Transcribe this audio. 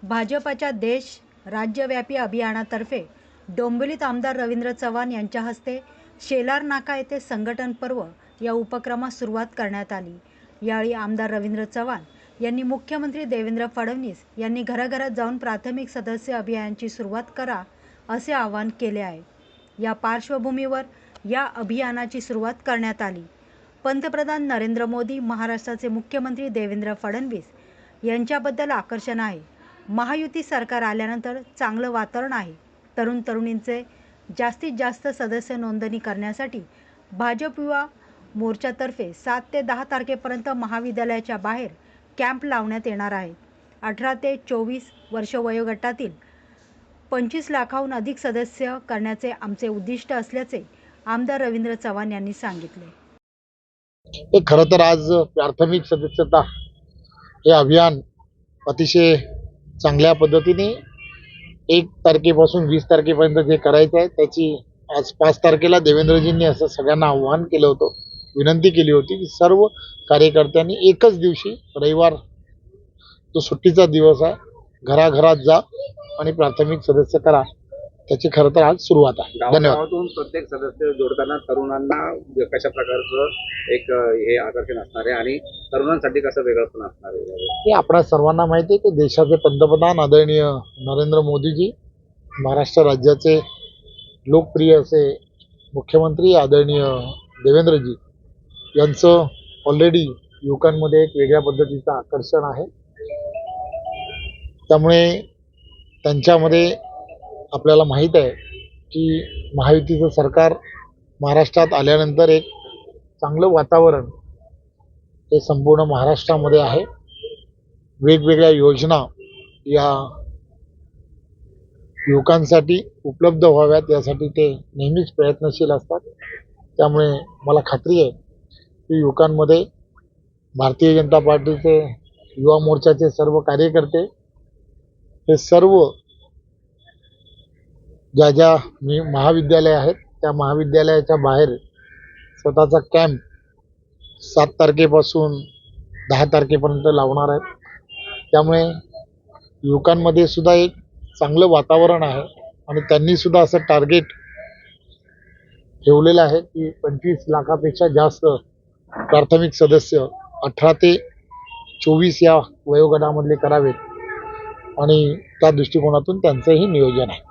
भाजपाच्या देश राज्यव्यापी अभियानातर्फे डोंबिवलीत आमदार रवींद्र चव्हाण यांच्या हस्ते शेलार नाका येथे संघटन पर्व या उपक्रमास सुरुवात करण्यात आली। यावेळी आमदार रवींद्र चव्हाण यांनी मुख्यमंत्री देवेंद्र फडणवीस यांनी घराघरात जाऊन प्राथमिक सदस्य अभियानाची सुरुवात करा असे आवाहन केले आहे। या पार्श्वभूमीवर या अभियानाची सुरुवात करण्यात आली। पंतप्रधान नरेंद्र मोदी, महाराष्ट्राचे मुख्यमंत्री देवेंद्र फडणवीस यांच्याबद्दल आकर्षण आहे। महायुती सरकार आल्यानंतर चांगलं वातावरण आहे। तरुण तरुणींचे जास्तीत जास्त सदस्य नोंदणी करण्यासाठी भाजप युवा मोर्चातर्फे 7 ते 10 तारखेपर्यंत महाविद्यालयाच्या बाहेर कॅम्प लावण्यात येणार आहे। 18 ते 24 वर्ष वयोगटातील 25 लाखाहून अधिक सदस्य करण्याचे आमचे उद्दिष्ट असल्याचे आमदार रवींद्र चव्हाण यांनी सांगितले। खरं तर आज प्राथमिक सदस्यता हे अभियान अतिशय चांगल्या पद्धतीने 1 तारखेपासून 20 तारखेपर्यंत जे करायचं आहे त्याची आज 5 तारखेला देवेंद्रजींनी असं सगळ्यांना आव्हान केलं होतं, विनंती केली होती की सर्व कार्यकर्त्यांनी एकच दिवशी रविवार जो सुट्टीचा दिवस आहे घराघरात जा आणि प्राथमिक सदस्य करा। त्याची खरं तर आज सुरुवात आहे। धन्यवाद। प्रत्येक सदस्य जोडताना तरुणांना कशा प्रकारचं एक हे आकर्षण असणार आहे आणि तरुणांसाठी कसं वेगळंपण असणार आहे हे आपल्या सर्वांना माहिती आहे की देशाचे पंतप्रधान आदरणीय नरेंद्र मोदीजी, महाराष्ट्र राज्याचे लोकप्रिय असे मुख्यमंत्री आदरणीय देवेंद्रजी यांचं ऑलरेडी युवकांमध्ये एक वेगळ्या पद्धतीचं आकर्षण आहे। त्यामुळे त्यांच्यामध्ये आपल्याला माहीत आहे की महायुतीचं सरकार महाराष्ट्रात आल्यानंतर एक चांगलं वातावरण हे संपूर्ण महाराष्ट्रामध्ये आहे। वेगवेगळ्या योजना या युवकांसाठी उपलब्ध व्हाव्यात यासाठी ते नेहमीच प्रयत्नशील असतात। त्यामुळे मला खात्री आहे की युवकांमध्ये भारतीय जनता पार्टीचे युवा मोर्चाचे सर्व कार्यकर्ते हे सर्व ज्या महाविद्यालय आहेत त्या महाविद्यालयाच्या बाहेर स्वतःचा कॅम्प 7 तारखेपासून 10 तारखेपर्यंत लावणार आहेत। त्यामुळे युवकांमध्ये सुद्धा एक चांगलं वातावरण आहे आणि त्यांनी सुद्धा असं टार्गेट ठेवलेलं आहे की 25 लाखापेक्षा जास्त प्राथमिक सदस्य 18 ते 24 या वयोगटामधले करावेत आणि त्या दृष्टिकोनातून त्यांचंही नियोजन आहे।